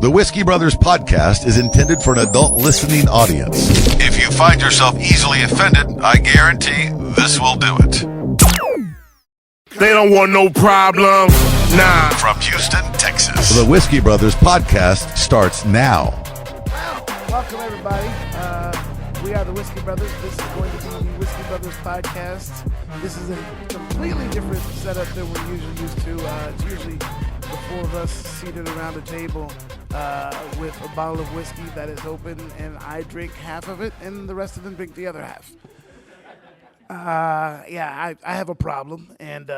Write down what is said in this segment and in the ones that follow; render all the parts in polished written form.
The Whiskey Brothers podcast is intended for an adult listening audience. If you find yourself easily offended, I guarantee this will do it. They don't want no problem. Nah. From Houston, Texas, the Whiskey Brothers podcast starts now. Welcome, everybody. We are the Whiskey Brothers. This is going to be the Whiskey Brothers podcast. This is a completely different setup than we're usually used to. It's usually the four of us seated around a table with a bottle of whiskey that is open, and I drink half of it, and the rest of them drink the other half. I have a problem, and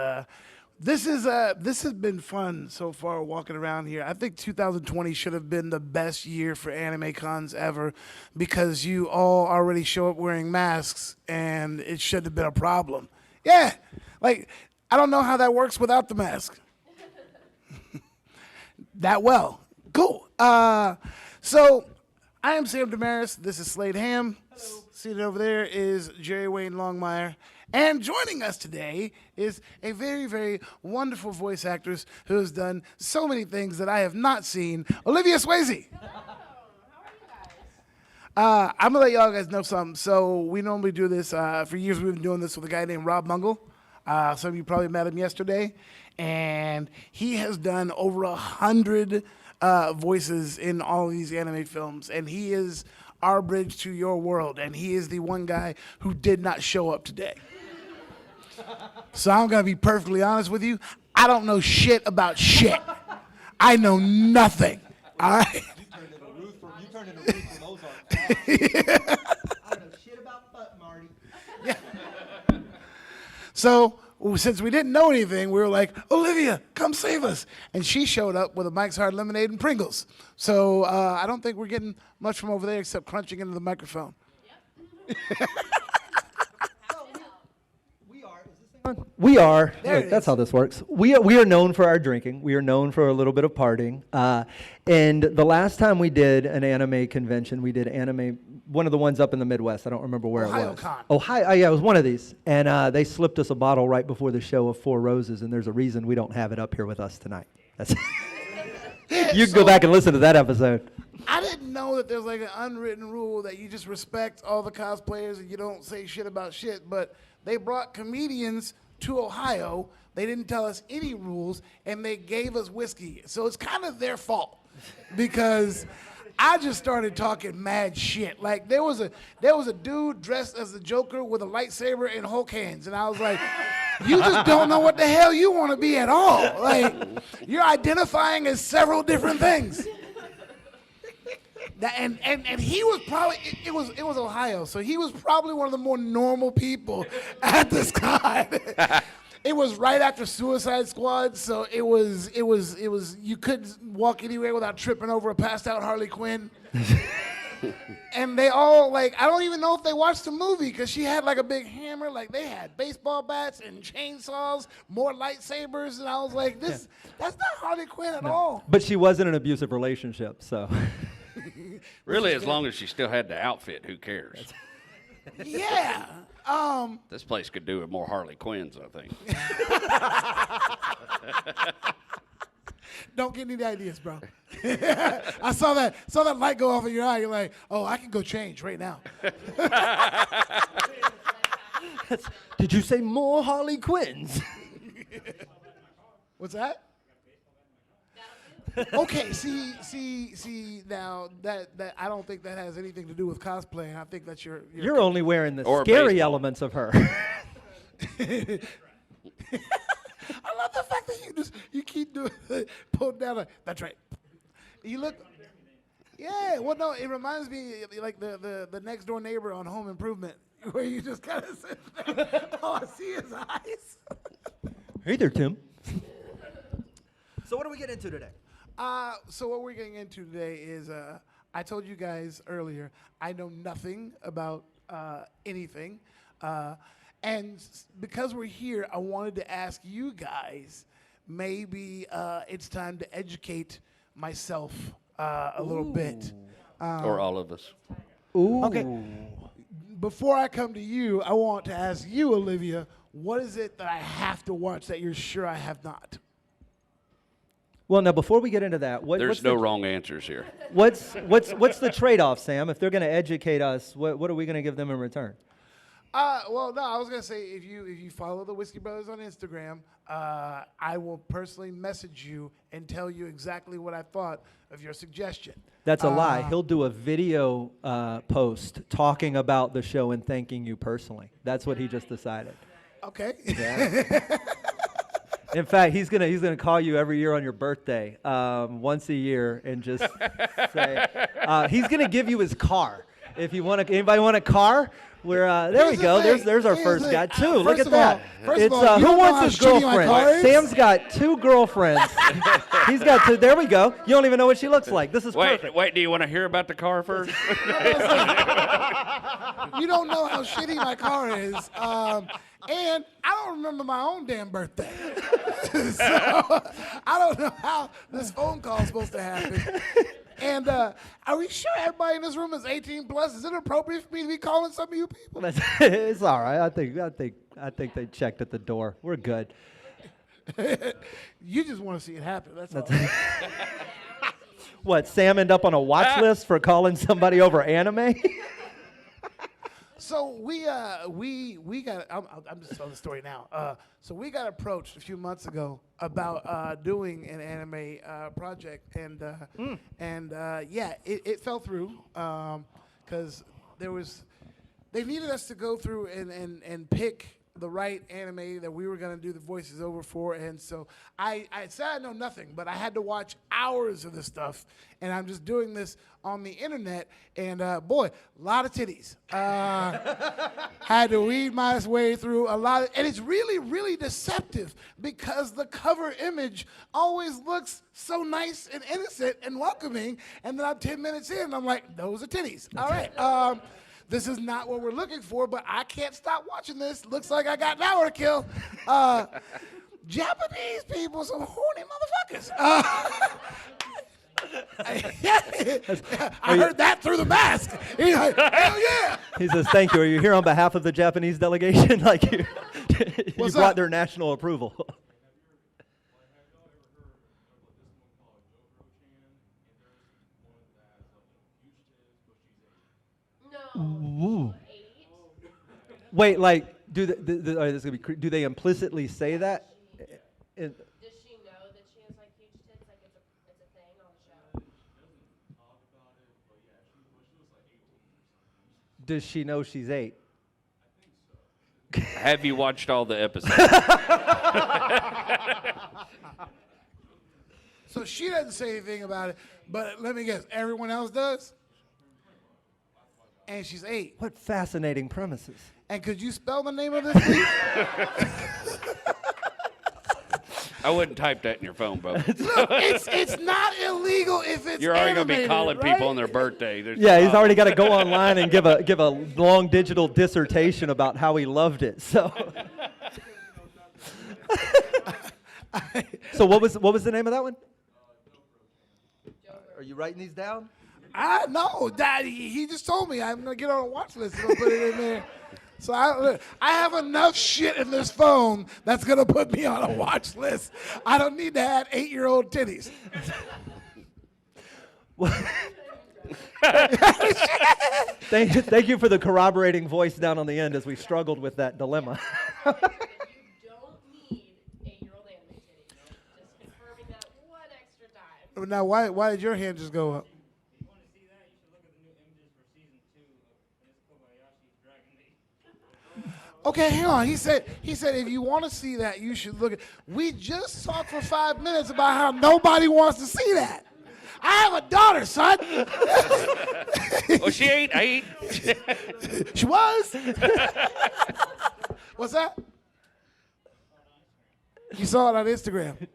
this has been fun so far walking around here. I think 2020 should have been the best year for anime cons ever because you all already show up wearing masks, and it shouldn't have been a problem. Yeah, like, I don't know how that works without the mask. That well. Cool. So, I am Sam Damaris. This is Slade Ham. Hello. Seated over there is Jerry Wayne Longmire. And joining us today is a very, very wonderful voice actress who has done so many things that I have not seen, Olivia Swasey. I'm going to let y'all guys know something. So we normally do this. For years we've been doing this with a guy named Rob Mungle. Some of you probably met him yesterday. And he has done over 100 voices in all these anime films. And he is our bridge to your world. And he is the one guy who did not show up today. So I'm going to be perfectly honest with you. I don't know shit about shit. I know nothing. All right? You turned into Ruth from Ozark. I don't know shit about butt, Marty. Yeah. So since we didn't know anything, we were like, Olivia, come save us. And she showed up with a Mike's Hard Lemonade and Pringles. So I don't think we're getting much from over there except crunching into the microphone. Yep. We are. That's how this works. We are known for our drinking. We are known for a little bit of partying. And the last time we did an anime convention, we did anime, one of the ones up in the Midwest. I don't remember where it was. Ohio. Yeah, it was one of these. And they slipped us a bottle right before the show of Four Roses, and there's a reason we don't have it up here with us tonight. That's you can go back and listen to that episode. I didn't know that there's like an unwritten rule that you just respect all the cosplayers and you don't say shit about shit, but they brought comedians to Ohio. They didn't tell us any rules, and they gave us whiskey. So it's kind of their fault because I just started talking mad shit. Like there was a dude dressed as the Joker with a lightsaber and Hulk hands, and I was like, you just don't know what the hell you want to be at all. Like you're identifying as several different things. And he was probably it was Ohio, so he was probably one of the more normal people at this con. It was right after Suicide Squad, so it was you couldn't walk anywhere without tripping over a passed out Harley Quinn. And they all I don't even know if they watched the movie because she had like a big hammer, like they had baseball bats and chainsaws, more lightsabers, and I was like, that's not Harley Quinn at all. But she was in an abusive relationship, so. Really, as long as she still had the outfit, who cares? Yeah. This place could do with more Harley Quinns, I think. Don't get any ideas, bro. I saw that light go off in your eye. You're like, oh, I can go change right now. Did you say more Harley Quinns? What's that? Okay, see. Now that I don't think that has anything to do with cosplay. I think that's You're only wearing the or scary baseball. elements of her. I love the fact that you keep doing pulled down. That's right. You look. Yeah. Well, no. It reminds me like the next door neighbor on Home Improvement, where you just kind of sit there. Oh, I see his eyes. Hey there, Tim. So what do we get into today? So what we're getting into today is, I told you guys earlier, I know nothing about anything. And because we're here, I wanted to ask you guys, maybe it's time to educate myself a little bit. Or all of us. Ooh. Okay. Before I come to you, I want to ask you, Olivia, what is it that I have to watch that you're sure I have not? Well, now before we get into that, There's what's no the, wrong answers here. what's the trade-off, Sam? If they're going to educate us, what are we going to give them in return? Well, no, I was gonna say if you follow the Whiskey Brothers on Instagram, I will personally message you and tell you exactly what I thought of your suggestion. That's a lie. He'll do a video post talking about the show and thanking you personally. That's what he just decided. Okay. In fact, he's gonna call you every year on your birthday, once a year, and just say he's gonna give you his car. If you want anybody want a car? There we go. There's our first guy too. Look at that. It's who wants his girlfriend? Sam's got 2 girlfriends. He's got 2. There we go. You don't even know what she looks like. This is perfect. Wait, do you want to hear about the car first? You don't know how shitty my car is. And I don't remember my own damn birthday. So I don't know how this phone call is supposed to happen. And are we sure everybody in this room is 18 plus? Is it appropriate for me to be calling some of you people? It's all right. I think they checked at the door. We're good. You just want to see it happen. That's all. What, Sam end up on a watch list for calling somebody over anime? So we got. I'm just telling the story now. So we got approached a few months ago about doing an anime project, and yeah, it fell through because they needed us to go through and pick the right anime that we were going to do the voices over for. And so I said I know nothing, but I had to watch hours of this stuff. And I'm just doing this on the internet. And boy, a lot of titties. Had to weed my way through a lot of, and it's really, really deceptive because the cover image always looks so nice and innocent and welcoming. And then I'm 10 minutes in and I'm like, those are titties. All right. This is not what we're looking for, but I can't stop watching this. Looks like I got an hour to kill. Japanese people, some horny motherfuckers. I heard that through the mask. He's like, hell yeah. He says, thank you. Are you here on behalf of the Japanese delegation? Like you brought their national approval. Ooh. Wait, like, do they implicitly say that? Does she know that she has like huge tits? Like it's a thing on the show. Does she know she's 8? Have you watched all the episodes? So she doesn't say anything about it, but let me guess, everyone else does? And she's 8. What fascinating premises. And could you spell the name of this please? I wouldn't type that in your phone, Bo. Look, it's not illegal if it's You're already going to be animated, calling right? people on their birthday. Yeah, he's already got to go online and give a long digital dissertation about how he loved it. So, so what was the name of that one? Are you writing these down? I know, Daddy. He just told me I'm gonna get on a watch list and I'll put it in there. So I have enough shit in this phone that's gonna put me on a watch list. I don't need to have 8-year-old titties. Thank you for the corroborating voice down on the end as we struggled with that dilemma. You don't need 8-year-old anime titties. Just confirming that one extra time. Now, why did your hand just go up? Okay, hang on. He said if you want to see that, you should look at. We just talked for 5 minutes about how nobody wants to see that. I have a daughter, son. Well, she ain't 8. She was. What's that? You saw it on Instagram.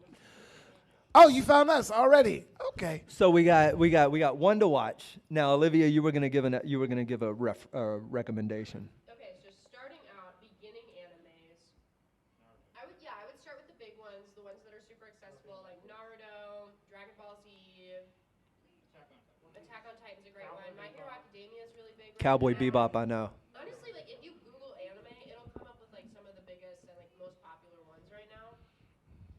Oh, you found us already. Okay. So we got one to watch. Now, Olivia, you were gonna give a recommendation. Okay, so starting out, beginning animes. I would start with the big ones, the ones that are super accessible, like Naruto, Dragon Ball Z, Attack on Titan's a great one. My Hero Academia is really big. Cowboy right now. Bebop, I know. Honestly, like if you Google anime, it'll come up with like some of the biggest and like most popular ones right now.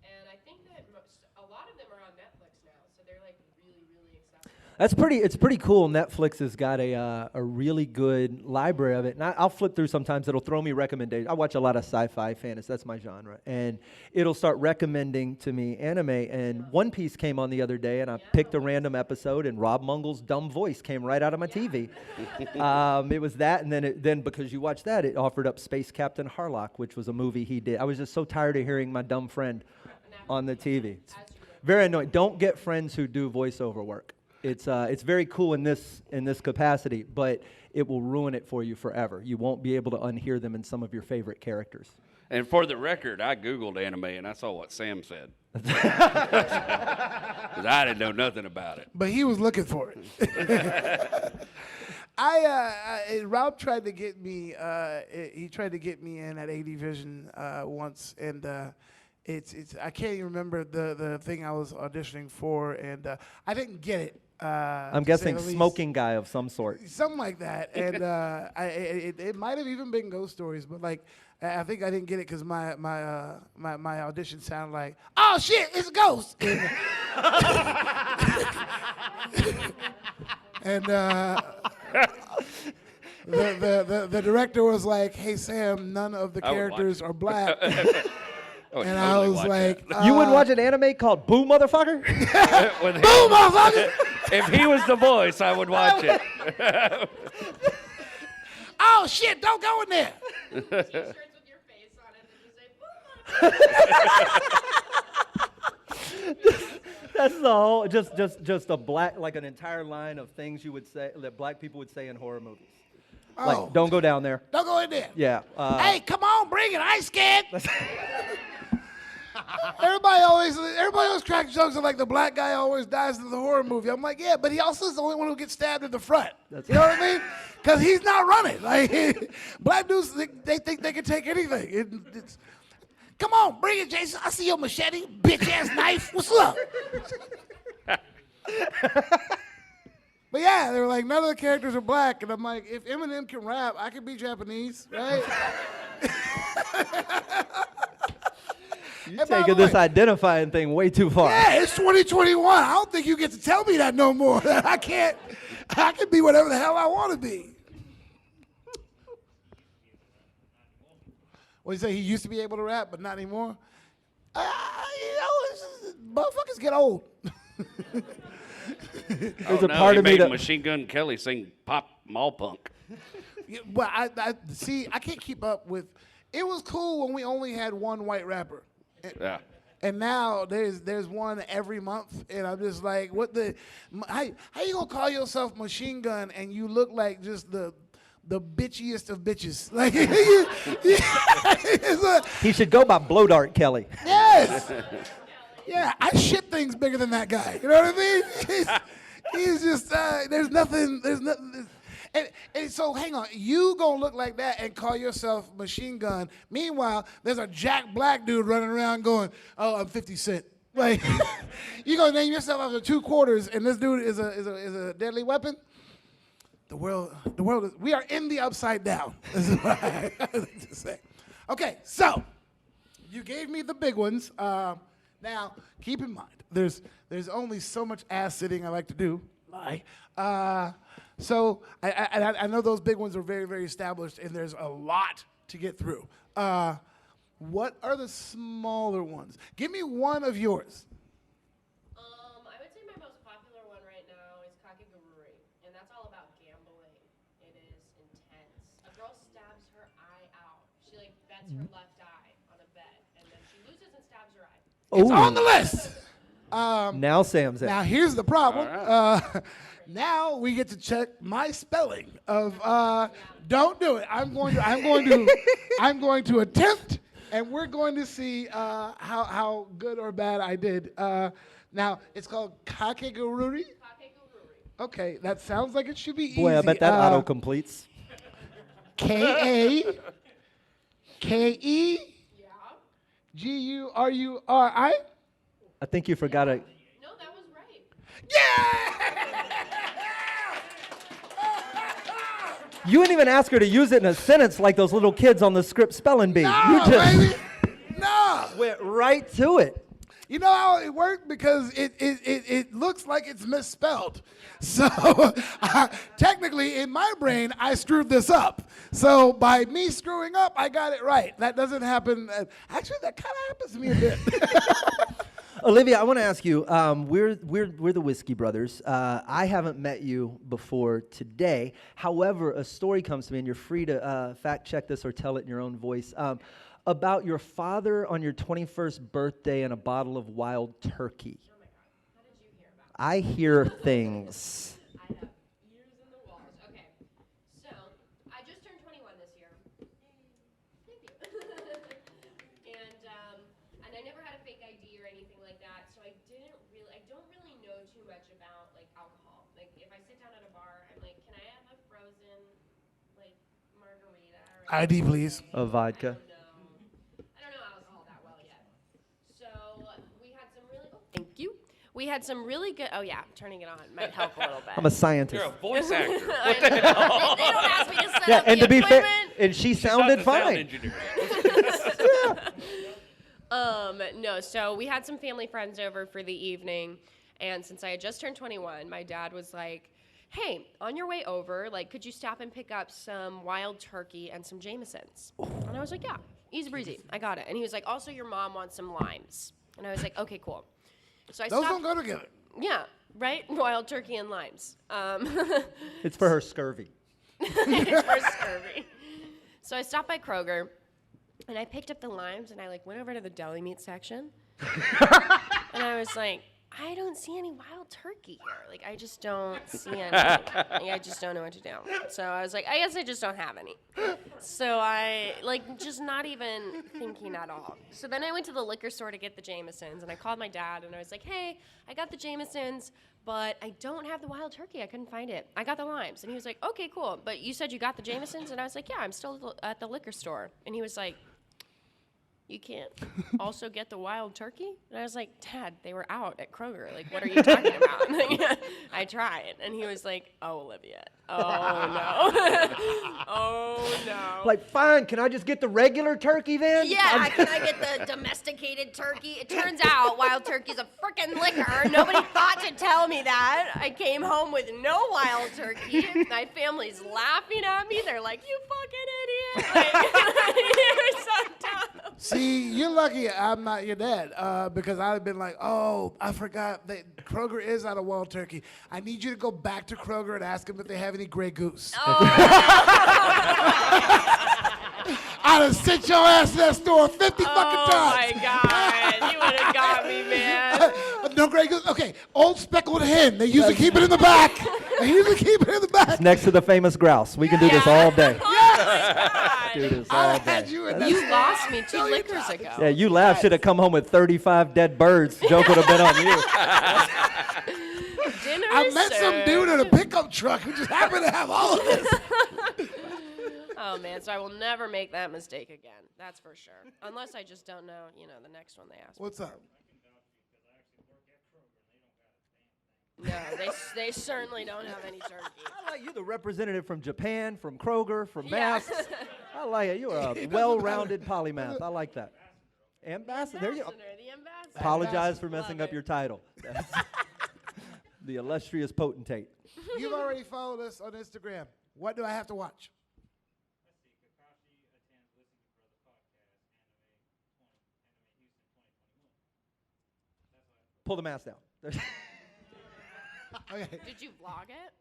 And I think that a lot of them are on Netflix. they're like really accessible. It's pretty cool. Netflix has got a really good library of it, and I'll flip through sometimes. It'll throw me recommendations. I watch a lot of sci-fi, fantasy. That's my genre, and it'll start recommending to me anime. And One Piece came on the other day, and I picked a random episode, and Rob Mungle's dumb voice came right out of my TV. It was that, and then because you watched that, it offered up Space Captain Harlock, which was a movie he did. I was just so tired of hearing my dumb friend on the TV. It's very annoying. Don't get friends who do voiceover work. It's very cool in this capacity, but it will ruin it for you forever. You won't be able to unhear them in some of your favorite characters. And for the record, I Googled anime and I saw what Sam said. 'Cause I didn't know nothing about it. But he was looking for it. Rob tried to get me. He tried to get me in at AD Vision once, and it's. I can't even remember the thing I was auditioning for, and I didn't get it. I'm guessing smoking guy of some sort. Something like that, and it might have even been Ghost Stories, but like I think I didn't get it because my audition sounded like, oh shit, it's a ghost, and the director was like, hey Sam, none of the characters are black. And I was like, you wouldn't watch an anime called Boo Motherfucker? Boo Motherfucker! If he was the voice, I would watch it. Oh shit, don't go in there. T-shirts with your face on it that just say, boom. That's the whole, just a black, like an entire line of things you would say, that black people would say in horror movies. Oh. Like, don't go down there. Don't go in there. Yeah. Hey, come on, bring it. I ain't scared. Everybody always cracks jokes of like the black guy always dies in the horror movie. I'm like, yeah, but he also is the only one who gets stabbed in the front. You know what I mean? Because he's not running. Like black dudes, they think they can take anything. Come on, bring it, Jason. I see your machete, bitch ass knife. What's up? But yeah, they were like, none of the characters are black, and I'm like, if Eminem can rap, I can be Japanese, right? You're taking this identifying thing way too far. Yeah, it's 2021. I don't think you get to tell me that no more. I can be whatever the hell I want to be. What do you say? He used to be able to rap, but not anymore? Motherfuckers get old. There's a part of me that Machine Gun Kelly sing Pop Mall Punk. Yeah, well, I see. I can't keep up with. It was cool when we only had one white rapper. Yeah. And now there's one every month, and I'm just like, what the? How you gonna call yourself Machine Gun and you look like just the bitchiest of bitches? Like, he should go by Blow Dart Kelly. Yes. Yeah, I shit things bigger than that guy. You know what I mean? He's just there's nothing. And so hang on, you gonna look like that and call yourself Machine Gun. Meanwhile, there's a Jack Black dude running around going, "Oh, I'm 50 Cent." Like, you gonna name yourself after 2 quarters, and this dude is a deadly weapon. The world is. We are in the upside down. This is what I like to say. Okay, so you gave me the big ones. Now, keep in mind, there's only so much ass sitting I like to do. So I know those big ones are very, very established, and there's a lot to get through. What are the smaller ones? Give me one of yours. I would say my most popular one right now is Kakegurui, and that's all about gambling. It is intense. A girl stabs her eye out. She like bets her left eye on a bet, and then she loses and stabs her eye. It's on the list. Now Sam's in. Now here's the problem. Now we get to check my spelling of don't do it. I'm going to attempt, and we're going to see how good or bad I did. Now it's called Kakegurui. Kakegurui. Okay, that sounds like it should be easy. Boy, I bet that auto completes. Kakegurui. I think you forgot it. No, that was right. Yeah! You didn't even ask her to use it in a sentence like those little kids on the script spelling bee. No, You just baby. No. went right to it. You know how it worked? Because it looks like it's misspelled. So technically, in my brain, I screwed this up. So by me screwing up, I got it right. That doesn't happen. Actually, that kind of happens to me a bit. Olivia, I want to ask you. We're the Whiskey Brothers. I haven't met you before today. However, a story comes to me, and you're free to fact check this or tell it in your own voice. About your father on your 21st birthday and a bottle of wild turkey. Oh my God. How did you hear about I hear things. I have ears in the walls. Okay. So, I just turned 21 this year. Thank you. and I never had a fake ID or anything like that, so I don't really know too much about, like, alcohol. Like, if I sit down at a bar, I'm like, can I have a frozen, like, margarita? Or ID, please. A vodka. I don't know alcohol that well yet. So we had some really. Oh, thank you. We had some really good. Oh yeah, turning it on might help a little bit. I'm a scientist. You're a voice actor. I know. They don't ask me to set Yeah, up and the to be fair, equipment. and she Not sounded the sound fine. engineer. No, so we had some family friends over for the evening, and since I had just turned 21, my dad was like, hey, on your way over, like, could you stop and pick up some wild turkey and some Jamesons? And I was like, yeah, easy breezy, I got it. And he was like, also, your mom wants some limes. And I was like, okay, cool. So I Those stopped. don't go together. Yeah, right? Wild turkey and limes. It's for her scurvy. It's for scurvy. So I stopped by Kroger, and I picked up the limes, and I like went over to the deli meat section, and I was like, I don't see any wild turkey here. Like, I just don't see any. I just don't know what to do. So I was like, I guess I just don't have any. So I, like, just not even thinking at all. So then I went to the liquor store to get the Jamesons, and I called my dad, and I was like, hey, I got the Jamesons, but I don't have the wild turkey. I couldn't find it. I got the limes. And he was like, okay, cool. But you said you got the Jamesons? And I was like, yeah, I'm still at the liquor store. And he was like, you can't also get the wild turkey? And I was like, Dad, they were out at Kroger. Like, what are you talking about? I tried. And he was like, oh, Olivia. Oh, no. Oh, no. Like, fine, can I just get the regular turkey then? Yeah, can I get the domesticated turkey? It turns out wild turkey's a frickin' liquor. Nobody thought to tell me that. I came home with no wild turkey. My family's laughing at me. They're like, you fucking idiot. Like, you're so dumb. See, you're lucky I'm not your dad, because I'd have been like, oh, I forgot that Kroger is out of wild turkey. I need you to go back to Kroger and ask them if they have any Grey Goose. I'd have sent your ass to that store 50 fucking times. Oh, my God. You would have got me, man. No Grey Goose. Okay, old speckled hen. They usually keep it in the back. They usually keep it in the back. Next to the famous grouse. We can do this all day. Oh, Do my this I all had day. you in God. that You store. lost me 2 No, you liquors didn't. ago. Yeah, you laughed. Should have come home with 35 dead birds. Joke would have been on you. Dinner I is met some served. dude in a pickup truck who just happened to have all of this. Oh, man, so I will never make that mistake again. That's for sure. Unless I just don't know, the next one they ask me. What's up? No, they certainly don't have any turkey. I like you, the representative from Japan, from Kroger, from Yeah. Bass. I like it. You're a well-rounded polymath. I like that. Ambassador. There you go. The ambassador. Apologize for messing Love up it. your title. The illustrious potentate. You've already followed us on Instagram. What do I have to watch? Pull the mask down. Okay. Did you vlog it?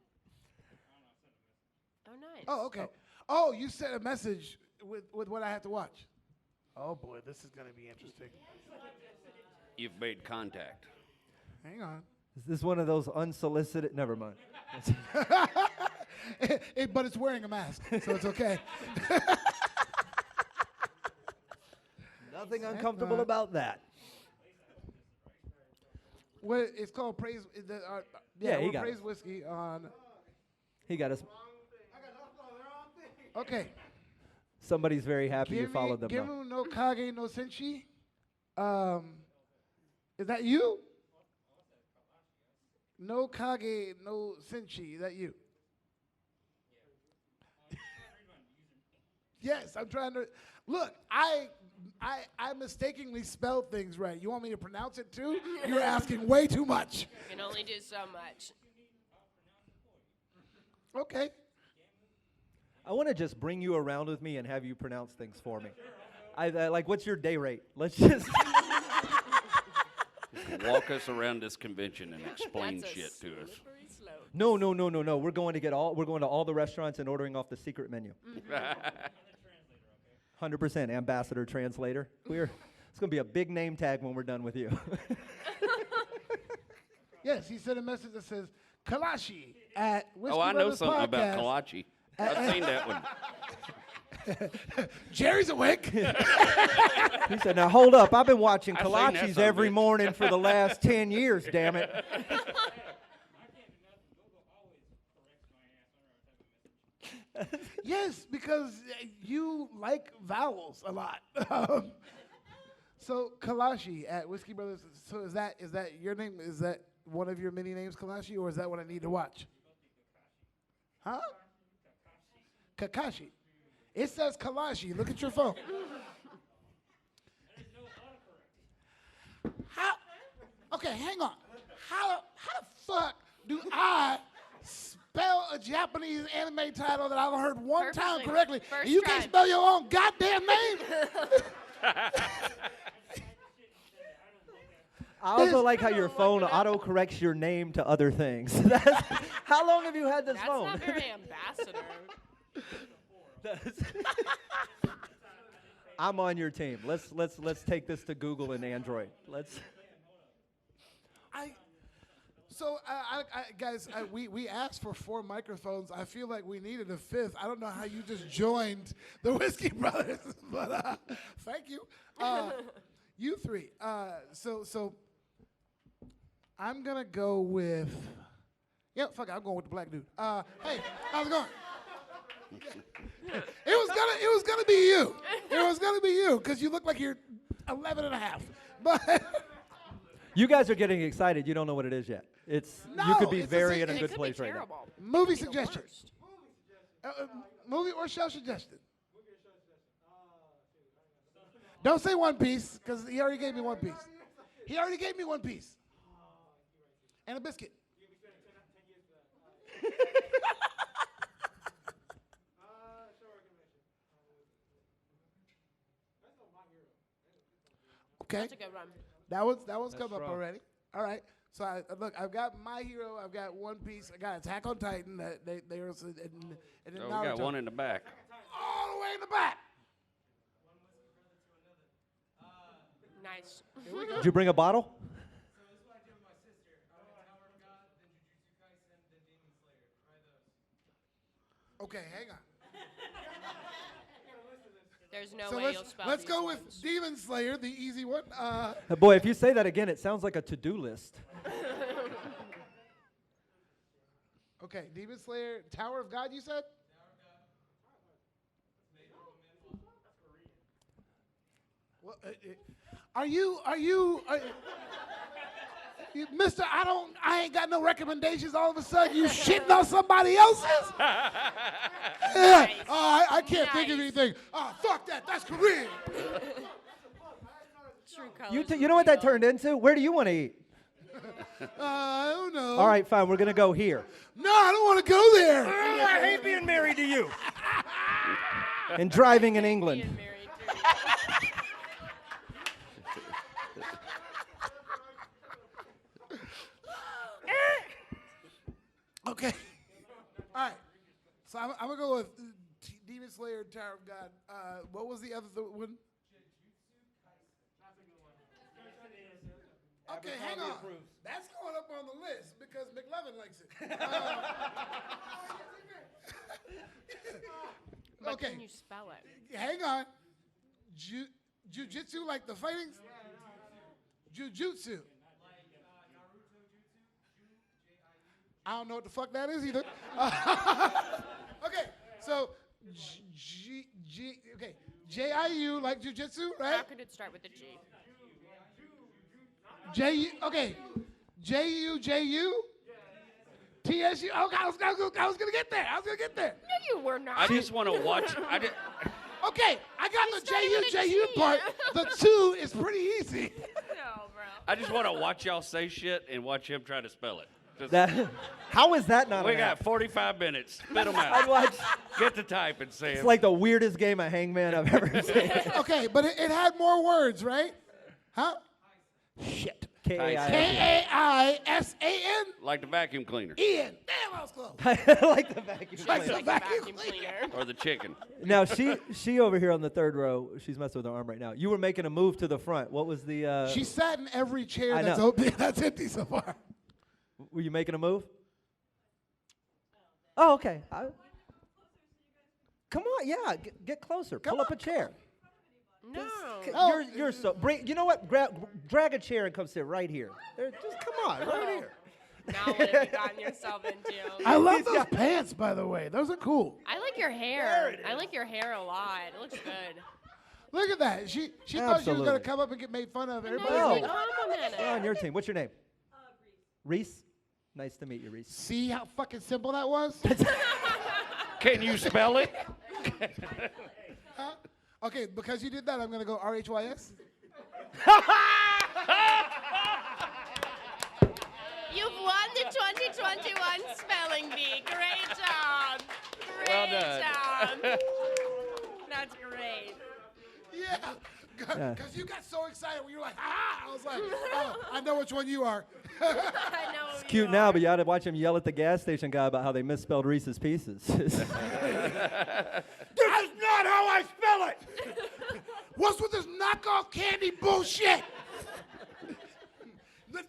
Oh, nice. Oh, okay. Oh, you sent a message with what I have to watch. Oh boy, this is gonna be interesting. You've made contact. Hang on. Is this one of those unsolicited? Never mind. But it's wearing a mask, so it's okay. Nothing uncomfortable about that. What it's called Praise. Yeah, he we're got Praise it. Whiskey on. He got us. Okay. Somebody's very happy you followed them. Give though. him no kage no senshi. Is that you? No kage no senshi. Is that you? Yes, I'm trying to. Look, I mistakenly spelled things right. You want me to pronounce it too? You're asking way too much. You can only do so much. Okay. I want to just bring you around with me and have you pronounce things for me. I like, what's your day rate? Let's just. Walk us around this convention and explain That's a shit to us. slippery slope. No. We're going to all the restaurants and ordering off the secret menu. 100% ambassador translator. It's going to be a big name tag when we're done with you. Yes, he sent a message that says Kalashi at Whiskey Oh, I know Brothers something Podcast. about kolache. I've seen that one. Jerry's awake. He said, now hold up. I've been watching I've seen that kolaches son of a every bitch." morning for the last 10 years, damn it. Yes, because you like vowels a lot. So Kalashi at Whiskey Brothers. So is that your name? Is that one of your many names, Kalashi, or is that what I need to watch? Huh? Kakashi. It says Kalashi. Look at your phone. How? Okay, hang on. How the fuck do I spell a Japanese anime title that I've heard one time Perfectly. correctly, First and you try. can't spell your own goddamn name? I also like how your phone auto-corrects your name to other things. How long have you had this That's phone? not very ambassador. I'm on your team. Let's take this to Google and Android. Guys, we asked for 4 microphones. I feel like we needed a 5th. I don't know how you just joined the Whiskey Brothers, but thank you. You 3. So I'm gonna go with. Yeah, fuck it, I'm going with the black dude. Hey, how's it going? It was gonna be you. It was gonna be you because you look like you're 11 and a half. But You guys are getting excited. You don't know what it is yet. You No, could be it's very a- in a It good could place be right now. terrible. movie Be the suggestion. worst. Movie or show suggestion. Don't say One Piece because he already gave me One Piece. He already gave me One Piece. And a biscuit. Okay, That's a good one. that one's come up strong. already. All right, so I've got My Hero, I've got One Piece, I got Attack on Titan. They were and Oh, we got one in the back. all the way in the back. Nice. Did you bring a bottle? Okay, hang on. There's no So way you'll spell let's these go with ones. Demon Slayer, the easy one. Boy, if you say that again, it sounds like a to-do list. Okay, Demon Slayer, Tower of God, you said? Well, Mister, I ain't got no recommendations. All of a sudden, you shitting on somebody else's? Yeah. Oh, I can't think of Nice. anything. Oh, fuck that. That's Korean. True colors You know what that reveal. turned into? Where do you want to eat? I don't know. All right, fine. We're going to go here. No, I don't want to go there. I hate being married to you. And driving in England. Being married to. Okay. All right. So I'm going to go with Demon Slayer, Tower of God. What was the other one? Okay, hang on. That's going up on the list because McLovin likes it. But Okay. can you spell it? Hang on. Jujitsu, like the fighting? Jujutsu. I don't know what the fuck that is either. Okay, so J-I-U, like jujitsu, How right? could it start with a G? J-U, okay. J-U-J-U? T-S-U? Oh, I was gonna get there. No, you were not. I just want to watch. Okay, I got the He's not even a J-U part. The 2 is pretty easy. No, bro. I just want to watch y'all say shit and watch him try to spell it. Just- How is that not we an got app? 45 minutes. Spit them I'd out. watch. Get to typing, Sam. It's like the weirdest game of Hangman I've ever seen. Okay, but it had more words, right? Huh? Shit. K-A-I-S. K-A-I-S-A-N? Like the vacuum cleaner Ian. Damn, I was close. Like the vacuum Like cleaner. the vacuum cleaner. or the chicken. Now she over here on the third row. She's messing with her arm right now. You were making a move to the front. What was the? She sat in every chair I that's know. open. That's empty so far. Were you making a move? Oh, okay. Come on, yeah, get closer. Pull up a chair. No. You're so. You know what? Drag a chair and come sit right here. Just come on, right here. Now what have you gotten yourself into? I love those pants, by the way. Those are cool. I like your hair. I like your hair a lot. It looks good. Look at that. She thought she was Absolutely. going to come up and get made fun of. Everybody. No, No. no. Compliment We're on it. your team. What's your name? Reese. Nice to meet you, Reese. See how fucking simple that was? Can you spell it? Huh? Okay, because you did that, I'm going to go R-H-Y-S. You've won the 2021 spelling bee. Great job. Well Great done. job. That's great. Yeah. Because you got so excited when you were like, ah! I was like, oh, I know which one you are. I know. It's cute now, but you ought to watch him yell at the gas station guy about how they misspelled Reese's Pieces. That's not how I spell it. What's with this knockoff candy bullshit?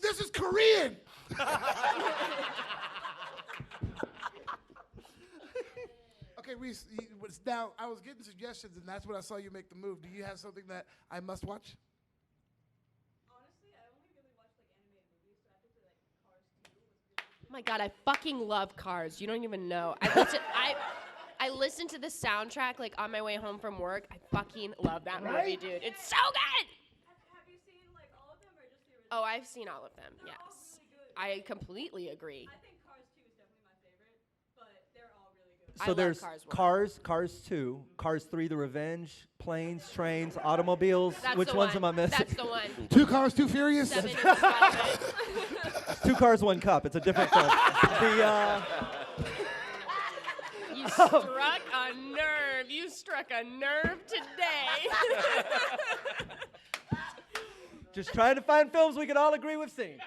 This is Korean. Okay, Reese, now I was getting suggestions, and that's when I saw you make the move. Do you have something that I must watch? Honestly, I only really watch like animated movies, so I have to say like Cars 2 was really Oh my god, I fucking love Cars. You don't even know. I listened to the soundtrack like on my way home from work. I fucking love that movie, Right? dude. It's so good. Have you seen like all of them or just the original? Oh, I've seen all of them. Yes. all really good. I completely agree. I think Cars 2 is definitely my favorite, but they're all really good. I So love there's Cars 1. Cars 2, Cars 3, The Revenge, planes, trains, automobiles. That's Which the ones one. am I missing? That's the one. 2 Cars, 2 Furious? 7 is 12. 2 Cars, 1 Cup. It's a different film. You struck a nerve. You struck a nerve today. Just trying to find films we can all agree we've seen.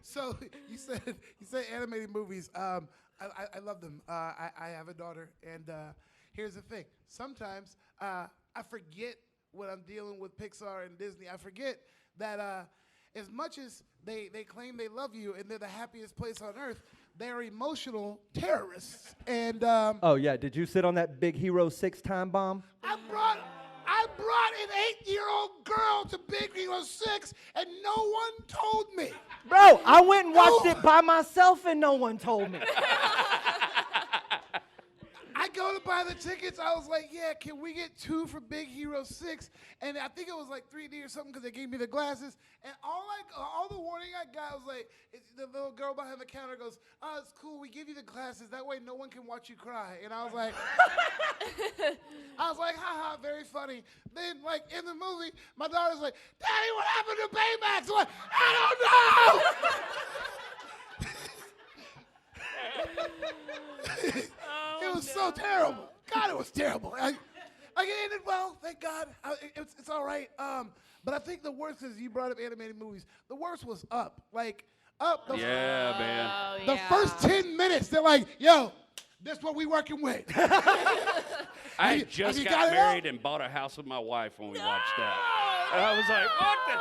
So you said animated movies. I love them. I have a daughter, and here's the thing. Sometimes I forget when I'm dealing with Pixar and Disney. I forget that as much as they claim they love you and they're the happiest place on earth, they're emotional terrorists. And Oh, yeah. Did you sit on that Big Hero 6 time bomb? I brought an 8-year-old girl to Big Hero 6, and no one told me. Bro, I went and watched No. it by myself and no one told me. I go to buy the tickets. I was like, yeah, can we get 2 for Big Hero 6? And I think it was like 3D or something because they gave me the glasses. And all the warning I got was like, the little girl behind the counter goes, oh, it's cool. We give you the glasses. That way no one can watch you cry. And I was like, haha, very funny. Then, like, in the movie, my daughter's like, Daddy, what happened to Baymax? I'm like, I don't know. It was so terrible. God, it was terrible. I ended well, thank God. It's all right. But I think the worst is you brought up animated movies. The worst was Up. Like Up. Yeah, man. The first 10 minutes, they're like, "Yo, this what we working with." I just you got got it married out? and bought a house with my wife when we watched that. And I was like, what the?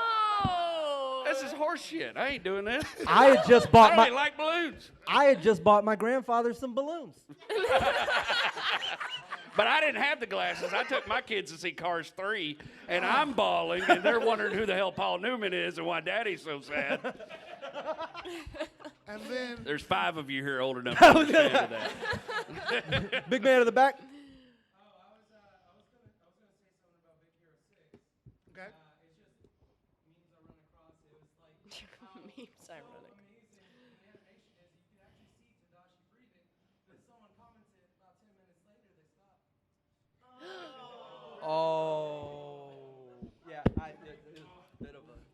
This is horse shit. I ain't doing this. I had just I bought don't my even like balloons. I had just bought my grandfather some balloons. But I didn't have the glasses. I took my kids to see Cars 3, and I'm bawling, and they're wondering who the hell Paul Newman is and why Daddy's so sad. And then There's 5 of you here old enough to understand that. Big man in the back. I was gonna say something about Big Hero 6. okay. It's just memes I run across. It was like Memes ironic. amazing the animation is. You can actually see Tadashi breathing, but someone commented about 10 minutes later they stopped.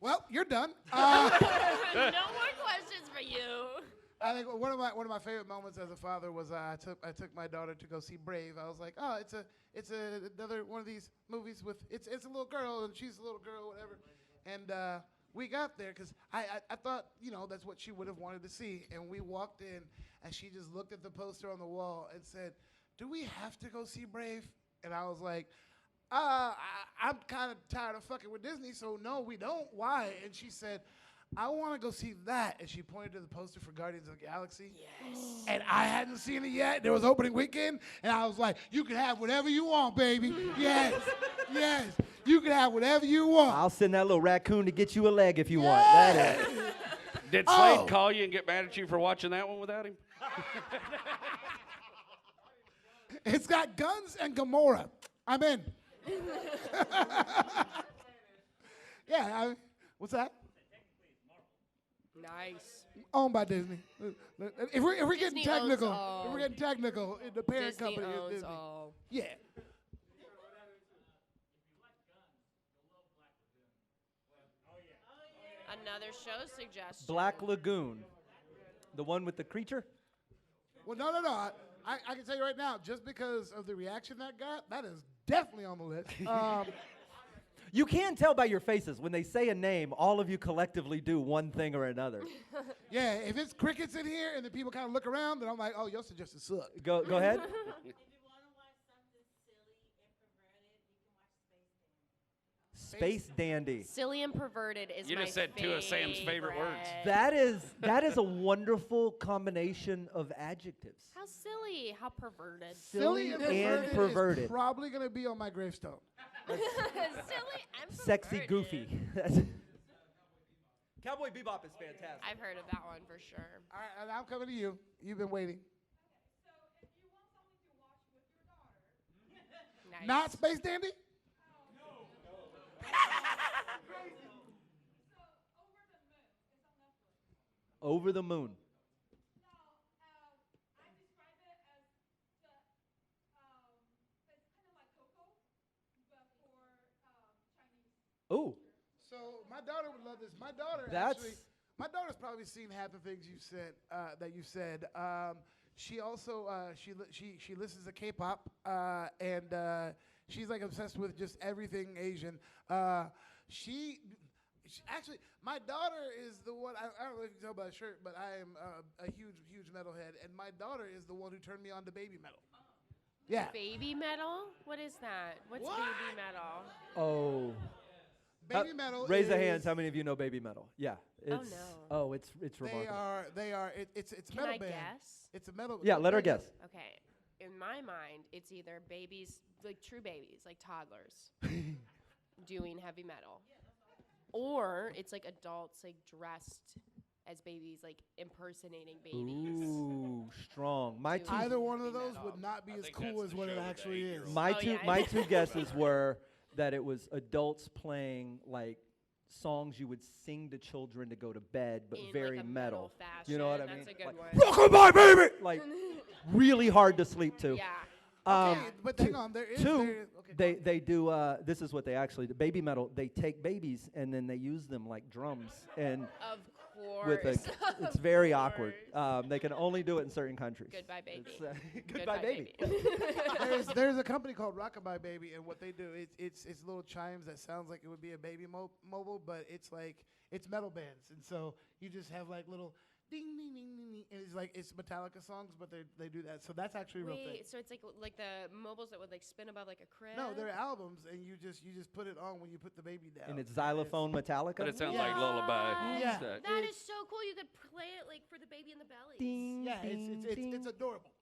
Well, you're done. No more questions for you. I think one of my favorite moments as a father was I took my daughter to go see Brave. I was like, oh, it's another one of these movies with it's a little girl and she's a little girl, whatever. And we got there because I thought that's what she would have wanted to see. And we walked in and she just looked at the poster on the wall and said, "Do we have to go see Brave?" And I was like, I'm kind of tired of fucking with Disney, so no, we don't. Why? And she said, I want to go see that. And she pointed to the poster for Guardians of the Galaxy. Yes. And I hadn't seen it yet. There was opening weekend. And I was like, you can have whatever you want, baby. Yes. Yes. You can have whatever you want. I'll send that little raccoon to get you a leg if you want. That is. Did Slade call you and get mad at you for watching that one without him? It's got guns and Gamora. I'm in. Yeah. What's that? Nice. Owned by Disney. If we're getting Disney technical, owns all. if we're getting technical, the parent Disney company is owns Disney. all. Yeah. Another show suggestion. Black Lagoon. The one with the creature? Well, no. I can tell you right now, just because of the reaction that got, that is definitely on the list. You can tell by your faces. When they say a name, all of you collectively do one thing or another. Yeah, if it's crickets in here and the people kind of look around, then I'm like, oh, your suggestion sucked. Go ahead. If you want to watch something silly and perverted, you can watch Space Dandy. Space Dandy. Silly and perverted is You my just said two of Sam's favorite words. That is a wonderful combination of adjectives. How silly, how perverted. Silly and perverted. is probably going to be on my gravestone. Silly and perverted. Sexy goofy. Cowboy Bebop is fantastic. I've heard of that one for sure. All right, and I'm coming to you. You've been waiting. So if you want something to watch with your daughter, Nice. Not Space Dandy? so Over Over the Moon is on Netflix. the Moon. Now, I describe it as it's kind of like Coco, but for Chinese. Ooh. So my daughter would love this. My daughter That's- my daughter's probably seen half the things you said that you said. She also she listens to K-pop and she's like obsessed with just everything Asian. She actually, my daughter is the one. I don't know if you can tell by the shirt, but I am a huge metalhead, and my daughter is the one who turned me on to baby metal. Yeah. Baby metal? What is that? What's What? baby metal? Oh. Baby metal. Raise the is- hands. How many of you know baby metal? Yeah. It's, no. Oh, it's They remarkable. are. It's Can metal I band. guess? It's a metal. Yeah, let her guess. Okay. In my mind, it's either babies, like true babies, like toddlers, doing heavy metal. Or it's like adults like dressed as babies, like impersonating babies. Ooh, strong. My two, Either one of Heavy those metal. would not be I as think cool that's as the what show it with the actually is. 8-year-old. my Oh, two, yeah. my two guesses were that it was adults playing like songs you would sing to children to go to bed, but In, very like, a metal. fashion. You know what I That's mean? a good like, one. Rockabye, baby. like really hard to sleep to. Yeah. Okay, but hang on, there is Two, okay. they do. This is what they actually do. Baby metal. They take babies and then they use them like drums, and Of course. with a, it's very awkward. They can only do it in certain countries. Goodbye, baby. It's, goodbye, baby. there's a company called Rockabye Baby, and what they do it's little chimes that sounds like it would be a baby mobile, but it's like it's metal bands, and so you just have like little ding ding ding ding, ding and it's Metallica songs, but they do that. So that's actually a real thing. Wait, so it's like the mobiles that would like spin above like a crib? No, they're albums, and you just put it on when you put the baby down. And it's xylophone Metallica. But it sounds Yeah. like lullaby. Yeah. That is so cool. You could play it like for the baby in the belly. Ding, Yeah, ding, it's ding. adorable.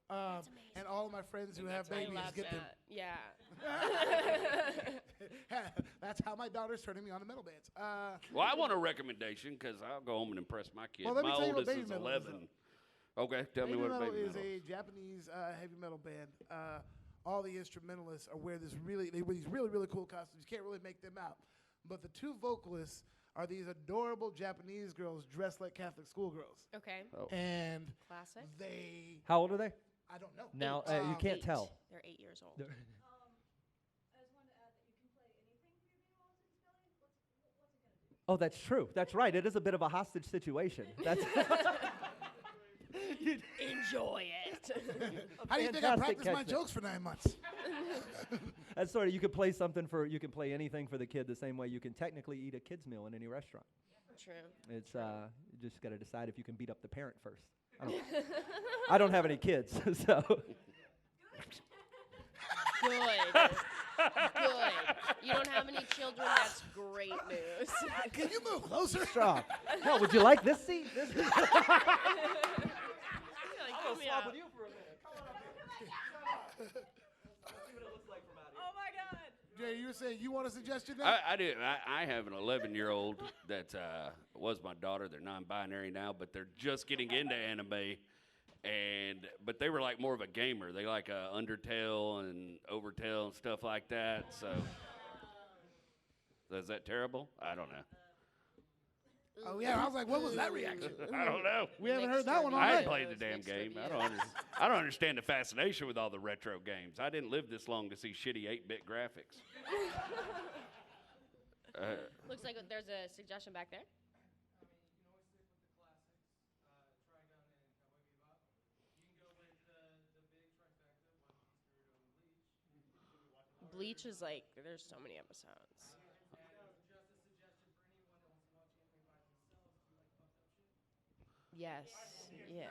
And all of my friends who have I babies love get them. that. Yeah. That's how my daughter's turning me on to metal bands. Well, I want a recommendation because I'll go home and impress my kids. Well, let me My tell you what oldest baby is metal is, 11. Okay, tell me Baby what metal baby is metal a is. Japanese heavy metal band. All the instrumentalists are wear these really cool costumes. You can't really make them out, but the two vocalists are these adorable Japanese girls dressed like Catholic schoolgirls, Okay. Oh. and Classic. they How old are they? I don't know. Now Eight. you can't 8. tell. They're 8 years old. I just wanted to add that you can play anything for your baby while it's in its belly. What's it gonna do? Oh, that's true. That's right. It is a bit of a hostage situation. That's Enjoy it. How do you think I fantastic practiced my catch there. jokes for 9 months? That's sort of, you could play you can play anything for the kid the same way you can technically eat a kid's meal in any restaurant. True. It's, you just got to decide if you can beat up the parent first. I don't have any kids, so. Good. Good. You don't have any children, that's great news. Can you move closer? Stop. Hell, would you like this seat? This Like, I'll come swap here. with you for a minute. Come on up here. Let's see what it looks like from out here. Oh my God. Jay, you were saying you want a suggestion now? I do. I have an 11-year-old that was my daughter. They're non-binary now, but they're just getting into anime. But they were like more of a gamer. They like Undertale and Overtale and stuff like that. So is that terrible? I don't know. Oh, yeah. I was like, what was that reaction? I don't know. We haven't heard that one all I night. hadn't played the damn game. I don't understand the fascination with all the retro games. I didn't live this long to see shitty 8-bit graphics. Looks like there's a suggestion back there. I mean, you can always stick with the classics, Trigun and Cowboy Bebop. You can go with the big trifecta, One Piece, Naruto, and Bleach. Bleach is like, there's so many episodes. And just a suggestion for anyone that wants to watch anime by themselves, do you like fucked up shit? Yes. Yes.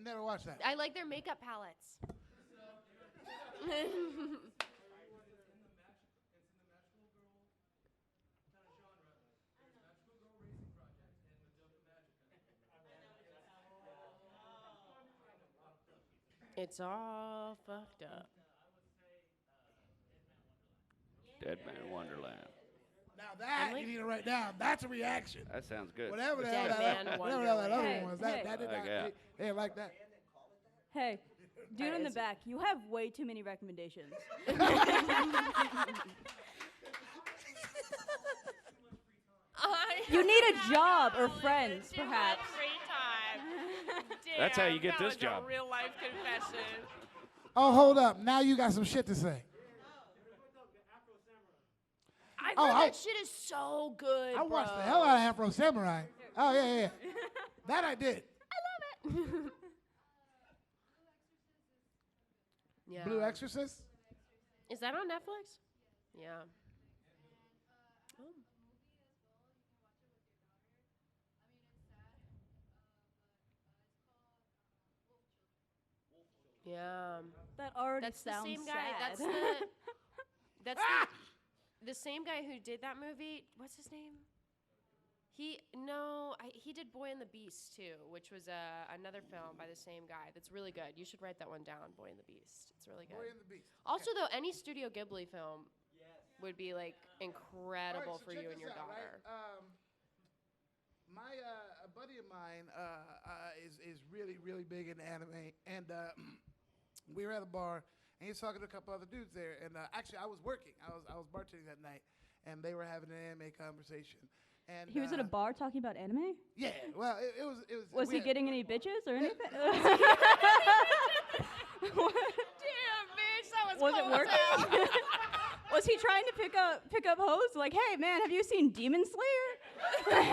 Never watched that. I like their makeup palettes. It's in the magical girl kind of genre. There's Magical Girl Racing Project and Madoka Magica. It's all fucked up. Dead Man Wonderland. Now that you need to write down. That's a reaction. That sounds good. Whatever the Dead hell Man that other Wonderland. one was. Hey, That did hey. not. Yeah. They didn't like that. Hey, dude in the back, you have way too many recommendations. You need a job or friends, perhaps. Free time. That's how you get Damn, this that was job. A real life confession. Oh, hold up. Now you got some shit to say. I heard Oh, that shit is so good. I watched bro. the hell out of Afro Samurai. Oh, yeah. That I did. Yeah. Blue Exorcist? Is that on Netflix? Yeah. Oh. Yeah. That already That's the sounds same guy. sad. That's the same guy who did that movie. What's his name? He did Boy and the Beast too, which was another film by the same guy. That's really good. You should write that one down. Boy and the Beast. It's really good. Boy and the Beast. Also, though, any Studio Ghibli film would be like incredible All right, so for check you and this your out, daughter. Right? A buddy of mine is really, really big into anime, and we were at a bar, and he was talking to a couple other dudes there, and actually I was working. I was bartending that night, and they were having an anime conversation. And He was at a bar talking about anime? Yeah, well, it was. Was we he had- getting any bitches or anything? Damn, bitch, that was Was it close working? out. Was he trying to pick up hoes? Like, hey man, have you seen Demon Slayer?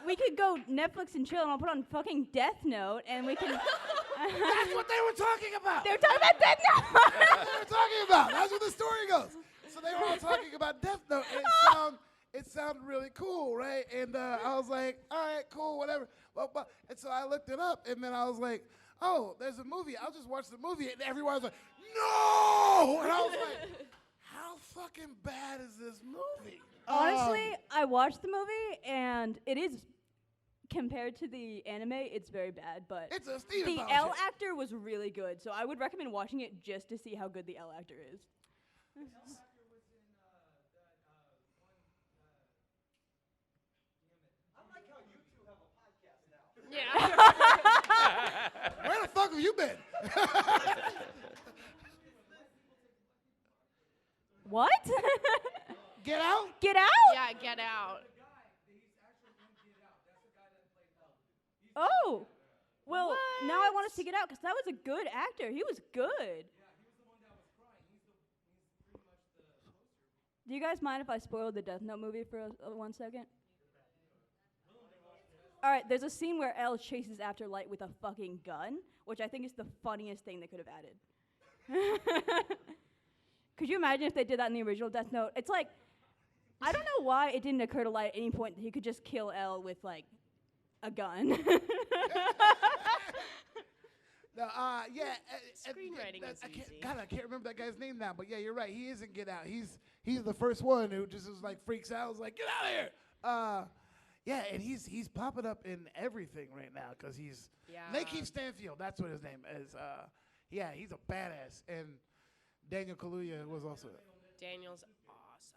we could go Netflix and chill, and I'll put on fucking Death Note, and we can. That's what they were talking about. They're talking about Death Note. That's what they were talking about. That's what the story goes. So they were all talking about Death Note, and it sounded really cool, right? And I was like, all right, cool, whatever. Well, and so I looked it up, and then I was like, oh, there's a movie. I'll just watch the movie. And everyone was like, no! And I was like, how fucking bad is this movie? Honestly, I watched the movie, and it is, compared to the anime, it's very bad. But It's a Steven the Bauer L shit. actor was really good, so I would recommend watching it just to see how good the L actor is. Yeah. Where the fuck have you been? What? Get out? Get out? Yeah, Get Out. Oh. Well, now I want to see Get Out because that was a good actor. He was good. Do you guys mind if I spoil the Death Note movie for 1 second? All right, there's a scene where L chases after Light with a fucking gun, which I think is the funniest thing they could have added. Could you imagine if they did that in the original Death Note? It's like, I don't know why it didn't occur to Light at any point that he could just kill L with, like, a gun. No, yeah. Screenwriting is easy. God, I can't remember that guy's name now, but yeah, you're right. He isn't Get Out. He's the first one who just is like freaks out. Was like, get out of here. Yeah, and he's popping up in everything right now because he's Lakeith Stanfield. That's what his name is. Yeah, he's a badass. And Daniel Kaluuya was also. Daniel's awesome.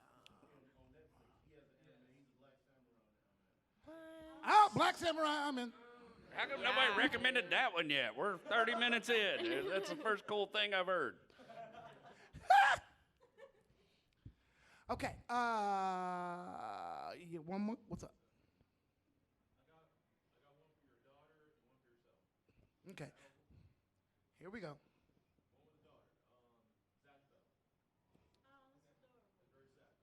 Oh, Black Samurai, I'm in. How come nobody recommended that one yet? We're 30 minutes in. That's the first cool thing I've heard. Okay. Yeah, one more. What's up? I got one for your daughter and one for yourself. Okay. Here we go. One with the daughter. Zach Bell. Very sad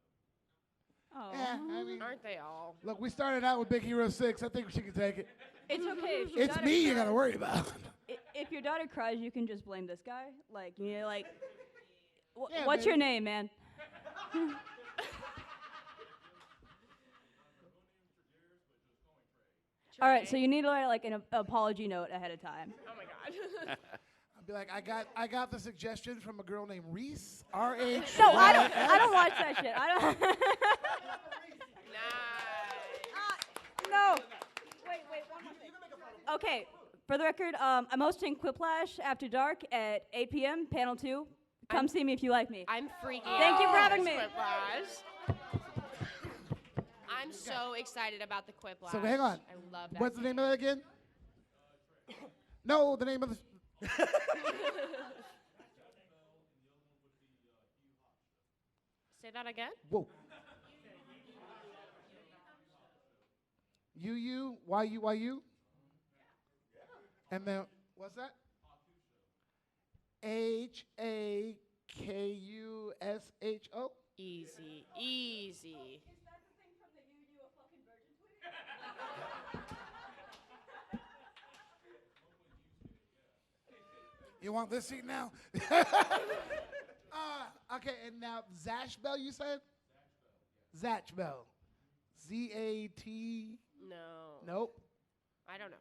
though. Oh. Yeah, I mean, Aren't they all? look, we started out with Big Hero 6. I think she can take it. It's okay. If your It's daughter me you cries- gotta worry about. If your daughter cries, you can just blame this guy. Like, you know, like, Yeah, what's baby. your name, man? All right, so you need to write like an apology note ahead of time. Oh my god. I'll be like, I got the suggestion from a girl named Reese. R.H. No, I don't watch that shit. I don't. Nice. No. Wait, one more thing. Okay, for the record, I'm hosting Quiplash After Dark at 8 p.m. Panel 2. Come see me if you like me. I'm freaking Thank you for having me. Quiplash. I'm so excited about the Quiplash. So hang on. I love that. What's the name of that again? No, the name of the. Say that again? Whoa. YU. And then what's that? HAKUSHO. Easy. You want this seat now? Okay, and now Zash Bell, you said? Zach Bell. Z-A-T. No. Nope. I don't know.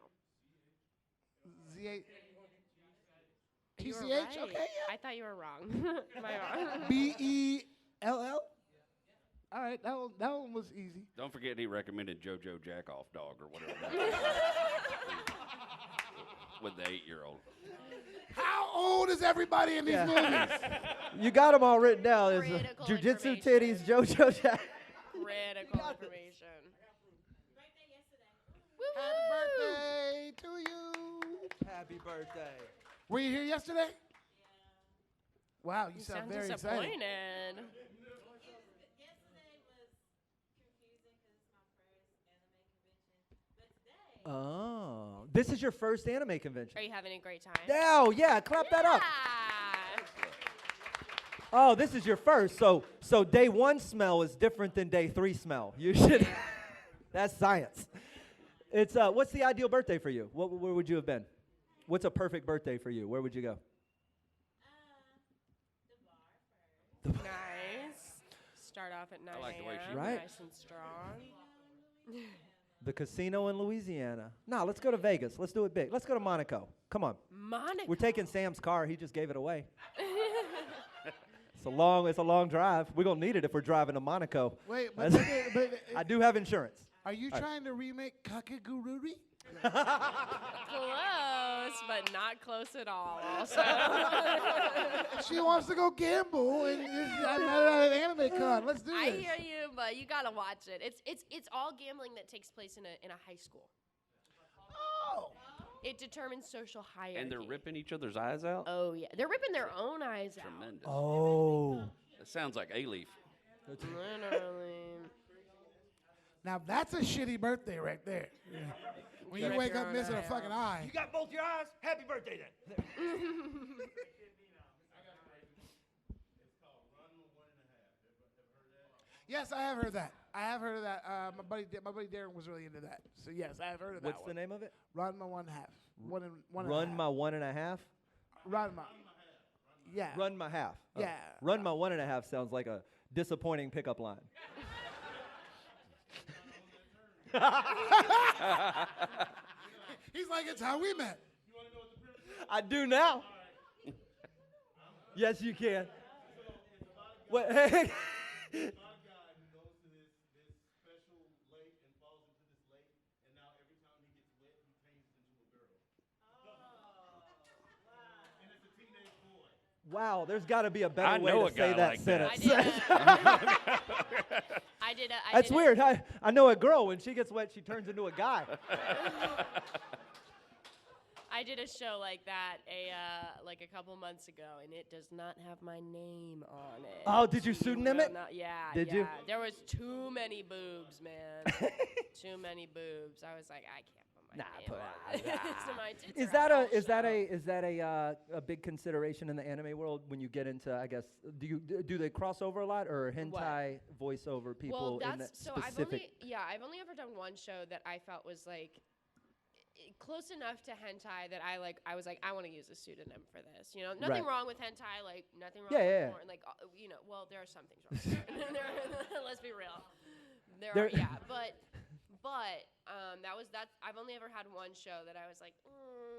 Z-A. You were TCH? right. Okay, yeah. I thought you were wrong. Am I wrong? B-E-L-L? All right, that one was easy. Don't forget he recommended JoJo Jackoff Dog or whatever. With the 8-year-old. How old is everybody in these movies? You got them all written down. There's Critical Jujitsu information. Titties, JoJo Jack. Critical information. Birthday yesterday. Happy birthday to you. Happy birthday. Were you here yesterday? Yeah. Wow, you You sound sound very excited. disappointed. Yesterday was confusing because it's my first anime convention. But today, Oh, this is your first anime convention. Are you having a great time? Oh, yeah, clap that up. Yeah. Oh, this is your first. So day 1 smell is different than day 3 smell. You should. That's science. It's what's the ideal birthday for you? Where would you have been? What's a perfect birthday for you? Where would you go? the bar first. Nice. Start off at 9 I like the way she- a.m. Right. Nice and strong. The casino in Louisiana. No, let's go to Vegas. Let's do it big. Let's go to Monaco. Come on. Monaco. We're taking Sam's car. He just gave it away. It's a long drive. We're gonna need it if we're driving to Monaco. Wait, but, I do have insurance. are you trying to remake Kakegururi? Close, but not close at all. Also. She wants to go gamble, and I'm at an anime con. Let's do I this. hear you, but you gotta watch it. It's all gambling that takes place in a high school. Oh. It determines social hierarchy. And they're ripping each other's eyes out? Oh yeah, they're ripping their own eyes out. Tremendous. Oh. That sounds like A-Leaf. Literally. Now that's a shitty birthday right there. When you Rip wake your up own missing a eye fucking out. eye. got both your eyes? Happy birthday then. Yes, I have heard that. I have heard of that. My buddy Darren was really into that. So yes, I have heard of that. What's the name of it? Run my 1.5. One and one. Run and a my half. 1.5. Run my. Yeah. Run my half. Oh. Yeah. Run my 1.5 sounds like a disappointing pickup line. He's like, it's how we met. I do now. Yes, you can. What? Hey. A guy who goes to this special lake and falls into this lake, and now every time he gets wet, he changes into a girl. And it's a teenage boy. Wow, there's got to be a better I way know to a say guy that like that. sentence. I did a. That's weird. I know a girl, when she gets wet, she turns into a guy. I did a show like that like a couple months ago, and it does not have my name on it. Oh, did you pseudonym it? Yeah. Did you? There was too many boobs, man. Too many boobs. I was like, I can't put my name on it. So my tits Is are that all is show. that a big consideration in the anime world when you get into, I guess, do they cross over a lot, or hentai voiceover people Well, in that that's so. specific? I've only ever done one show that I felt was like close enough to hentai that I was like, I want to use a pseudonym for this. You know, nothing Right. wrong with hentai, like nothing wrong Yeah, with yeah. porn. Like, you know, well, there are some things wrong with there. Let's be real. There There- are, yeah, but that's I've only ever had one show that I was like,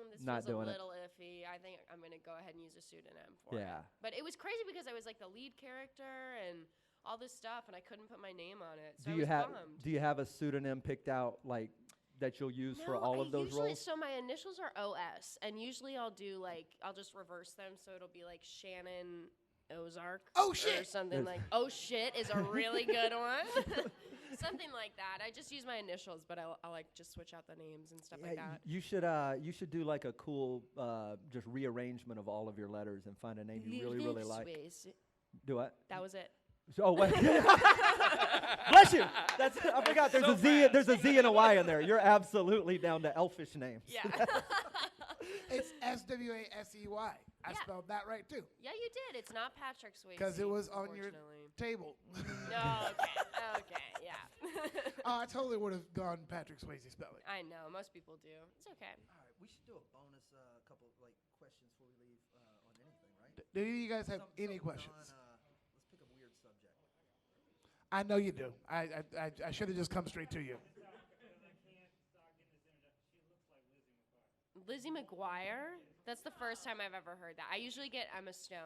this Not feels a doing it. little iffy. I think I'm gonna go ahead and use a pseudonym for it. Yeah. But it was crazy because I was like the lead character and all this stuff, and I couldn't put my name on it. So I was bummed. Do you have a pseudonym picked out, like, that you'll use for all of those roles? So my initials are OS, and usually I'll just reverse them, so it'll be like Shannon Ozark. Oh, Or shit. something like, oh shit is a really good one. Something like that. I just use my initials, but I'll like just switch out the names and stuff like that. You should do like a cool just rearrangement of all of your letters and find a name you really, really like. Swasey. Do what? That was it. Oh, wait. Bless you. I forgot. There's a Z. There's a Z and a Y in there. You're absolutely down to elfish names. Yeah. It's Swasey. I spelled that right too. Yeah, you did. It's not Patrick Swayze. Because it was on your unfortunately. table. No, okay, yeah. I totally would have gone Patrick Swayze spelling. I know, most people do. It's okay. All right, we should do a bonus couple like questions before we leave on anything, right? Do you guys have any questions? Let's pick a weird subject. I know you do. I should have just come straight to you. Lizzie McGuire? That's the first time I've ever heard that. I usually get Emma Stone.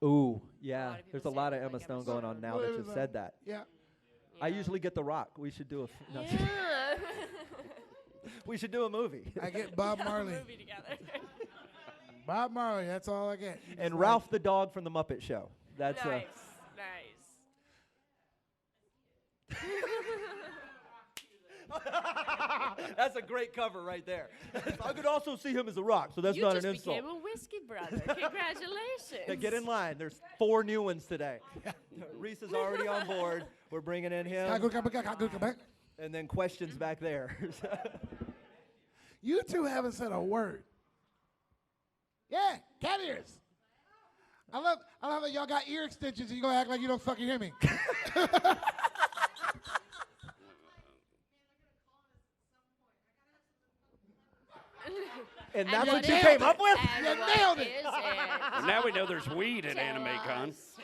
Ooh, yeah. lot of people There's a say lot they of like Emma Emma Stone going on Stone. now that you've said that. Yeah. I Yeah. usually get The Rock. We should do a. No, Yeah. we should do a movie. I get Bob Yeah, Marley. movie together. Bob Marley, that's all I get. He's And like- Ralph the dog from the Muppet Show. That's nice. That's a great cover right there. I could also see him as a rock, so that's You not just an insult. became a whiskey brother. Congratulations. Yeah, get in line. There's 4 new ones today. Reese is already on board. We're bringing in him, and then questions back there. You two haven't said a word. Yeah, cat ears. I love that y'all got ear extensions and you gonna act like you don't fucking hear me. And that's what what you is came it? up with? And You what nailed it. is Well, now we know there's weed at Tell Anime Con. us.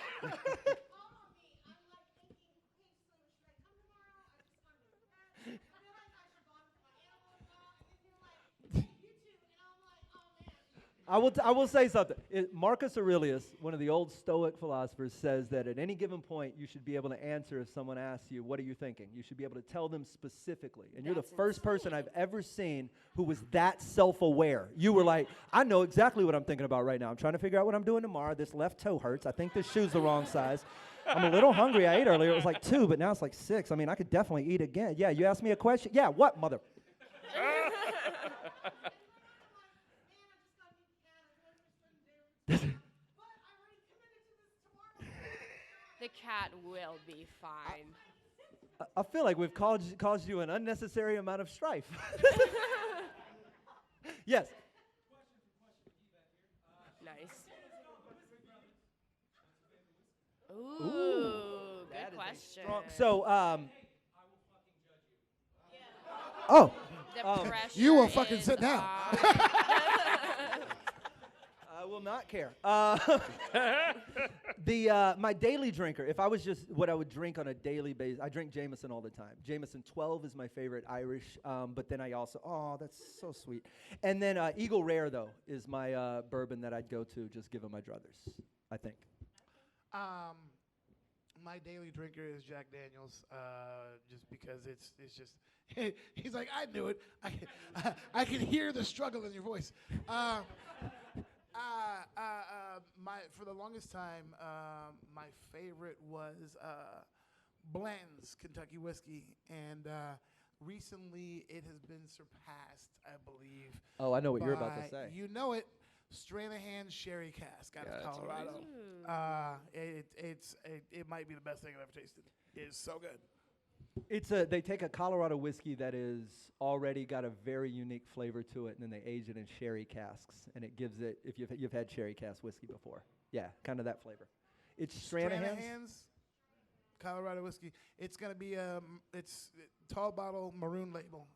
I will say something. Marcus Aurelius, one of the old Stoic philosophers, says that at any given point you should be able to answer if someone asks you, "What are you thinking?" You should be able to tell them specifically. And you're the That's first person insane. I've ever seen who was that self-aware. You were like, "I know exactly what I'm thinking about right now. I'm trying to figure out what I'm doing tomorrow. This left toe hurts. I think this shoe's the wrong size. I'm a little hungry. I ate earlier. It was like 2, but now it's like 6. I mean, I could definitely eat again. Yeah, you asked me a question? Yeah, what, mother?" The cat will be fine. I feel like we've caused you an unnecessary amount of strife. Yes. Nice. Ooh, good That is question. So, oh, The pressure You will fucking is sit down. on. I will not care. My daily drinker, if I was just what I would drink on a daily basis, I drink Jameson all the time. Jameson 12 is my favorite Irish, but then I also, that's so sweet. And then Eagle Rare, though, is my bourbon that I'd go to just given my druthers, I think. My daily drinker is Jack Daniels, just because it's just. He's like, I knew it. I can hear the struggle in your voice. For the longest time, my favorite was Blanton's Kentucky whiskey, and recently it has been surpassed, I believe. Oh, I know what you're about to say. You know it. Stranahan's Sherry Cask out of Colorado. It might be the best thing I've ever tasted. It's so good. They take a Colorado whiskey that is already got a very unique flavor to it, and then they age it in sherry casks, and it gives it. If you've had sherry cask whiskey before, yeah, kind of that flavor. It's Stranahan's Colorado whiskey. It's gonna be it's tall bottle, maroon label,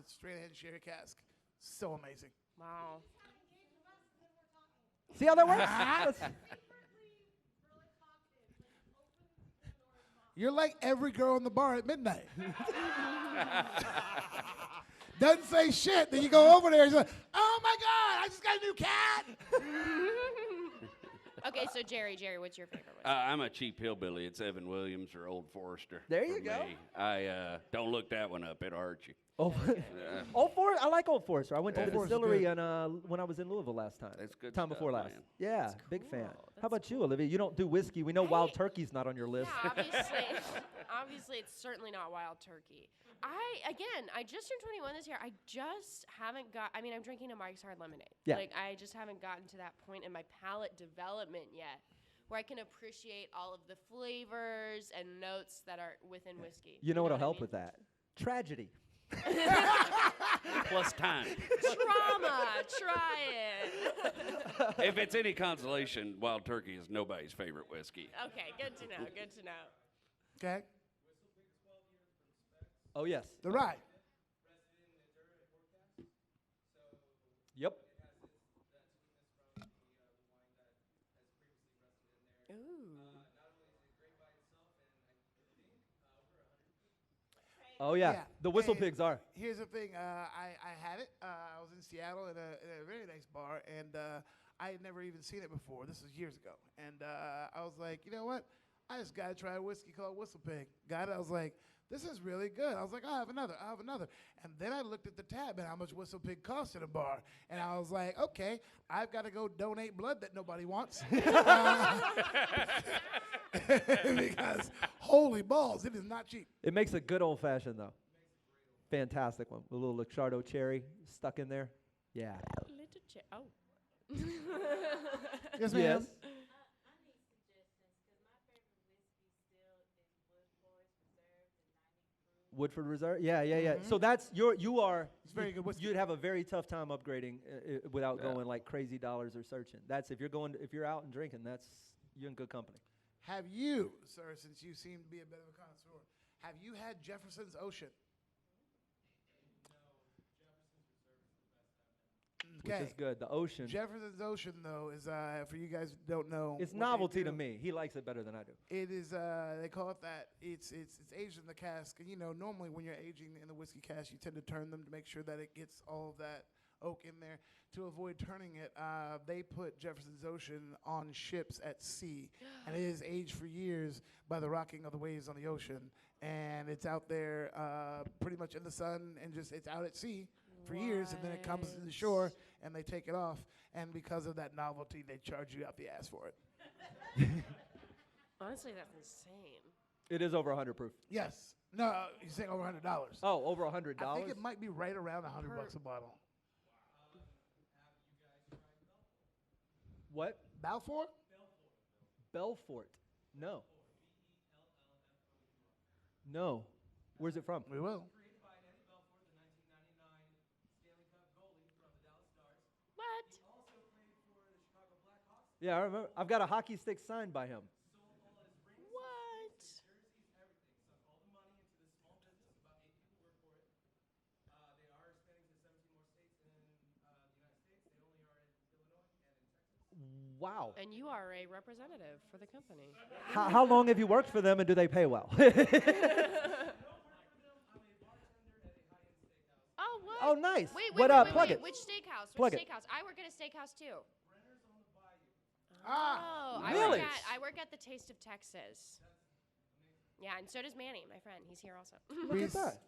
Stranahan's sherry cask. So amazing. Wow. See how that works? You're like every girl in the bar at midnight. Doesn't say shit. Then you go over there and you're like, oh my God, I just got a new cat. Okay, so Jerry, what's your favorite whiskey? I'm a cheap hillbilly. It's Evan Williams or Old Forester. There you for go. me. I don't look that one up. It'll hurt you. Old Forester. I like Old Forester. I went to Old the Forester's distillery good. when I was in Louisville last time. That's good Time stuff, before last. man. Yeah, big fan. cool. How about you, Olivia? You don't do whiskey. We know Wild Turkey's not on your list. Yeah, obviously it's certainly not Wild Turkey. I just turned 21 this year. I just haven't I'm drinking a Mike's Hard Lemonade. Yeah. Like, I just haven't gotten to that point in my palate development yet where I can appreciate all of the flavors and notes that are within whiskey. You know what'll what I help mean? with that? Tragedy. Plus time. Trauma. Try it. If it's any consolation, Wild Turkey is nobody's favorite whiskey. Okay, good to know. Good to know. Okay. Oh, yes. The rye. Yep. Oh, yeah. The Whistle And Pigs are. Here's the thing. I had it. I was in Seattle at a very nice bar, and I had never even seen it before. This was years ago. And I was like, you know what? I just got to try a whiskey called Whistle Pig. Got it. I was like, this is really good. I was like, I'll have another. And then I looked at the tab and how much Whistle Pig costs at a bar. And I was like, okay, I've got to go donate blood that nobody wants. Because holy balls, it is not cheap. It makes a good old fashioned, though. Fantastic one. With a little Luxardo cherry stuck in there. Yeah. Yes, ma'am. Yes. Woodford Reserve? Yeah. So that's you are. It's very good whiskey. You'd have a very tough time upgrading without going like crazy dollars or searching. That's if you're out and drinking. You're in good company. Have you, sir, since you seem to be a bit of a connoisseur, have you had Jefferson's Ocean? Which is good. The Ocean. Jefferson's Ocean, though, is for you guys who don't know. It's what novelty they to do. me. He likes it better than I do. It is. They call it that. It's aged in the cask. And, normally when you're aging in the whiskey cask, you tend to turn them to make sure that it gets all of that oak in there. To avoid turning it, they put Jefferson's Ocean on ships at sea, and it is aged for years by the rocking of the waves on the ocean. And it's out there pretty much in the sun, and it's out at sea for years, and then it comes to the shore, and they take it off. And because of that novelty, they charge you out the ass for it. Honestly, that's insane. It is over 100 proof. Yes. No, you're saying over $100. Oh, over $100. I think it might be right around $100 a bottle. What? Balfour? Belfort. No. No. Where's it from? We will. Created by Eddie Belfour, the 1999 Stanley Cup goalie from the Dallas Stars. What? He also played for the Chicago Blackhawks. Yeah, I remember. I've got a hockey stick signed by him. What? Wow. And you are a representative for the company. How long have you worked for them, and do they pay well? Oh, what? Oh, nice. Wait, What, plug it. Which steakhouse? Plug Which it. steakhouse? I work at a steakhouse too. Ah, Oh, really? I work at the Taste of Texas. Yeah, and so does Manny, my friend. He's here also. Look at that.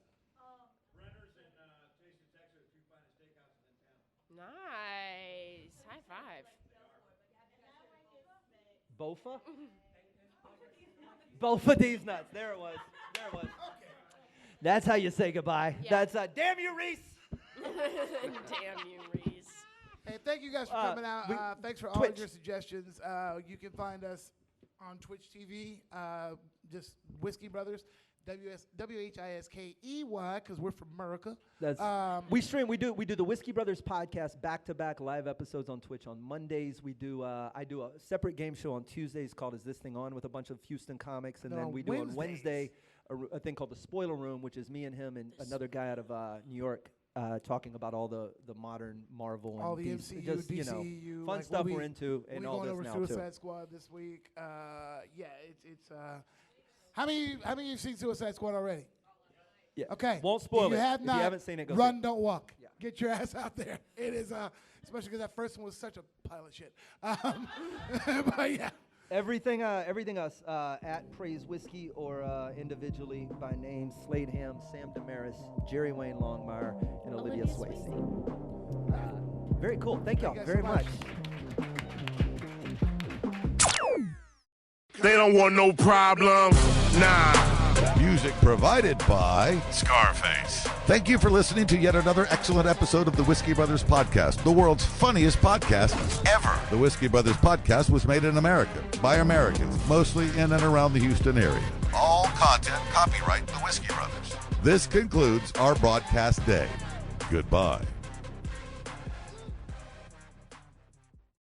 Nice. High five. Bofa? Bofa these nuts. There it was. There it was. That's how you say goodbye. Yeah. That's damn you, Reese. Damn you, Reese. Hey, thank you guys for coming out. Thanks for all Twitch. of your suggestions. You can find us on Twitch TV, just Whiskey Brothers, WHISKEY, because we're from America. That's we stream. We do the Whiskey Brothers podcast back-to-back live episodes on Twitch on Mondays. We do I do a separate game show on Tuesdays called "Is This Thing On" with a bunch of Houston comics, and then we do on Wednesday a thing called the Spoiler Room, which is me and him and another guy out of New York. Talking about all the modern Marvel and all the DC, MCU, just, DCU, fun like stuff we're into, and all going this over now Suicide too. Squad this week. Yeah, it's how many you've seen Suicide Squad already? Yeah. Okay. Won't spoil if you it. Have If not, you haven't seen it, go run, see it. don't walk. Yeah. Get your ass out there. It is especially because that first one was such a pile of shit. But yeah. Everything else at Praise Whiskey or individually by name: Slade Ham, Sam Damaris, Jerry Wayne Longmire, and Olivia Swasey. Very cool. Thank y'all you guys very so much. They don't want no problem. Nah. Music provided by Scarface. Thank you for listening to yet another excellent episode of the Whiskey Brothers Podcast, the world's funniest podcast ever. The Whiskey Brothers Podcast was made in America by Americans, mostly in and around the Houston area. All content copyright the Whiskey Brothers. This concludes our broadcast day. Goodbye.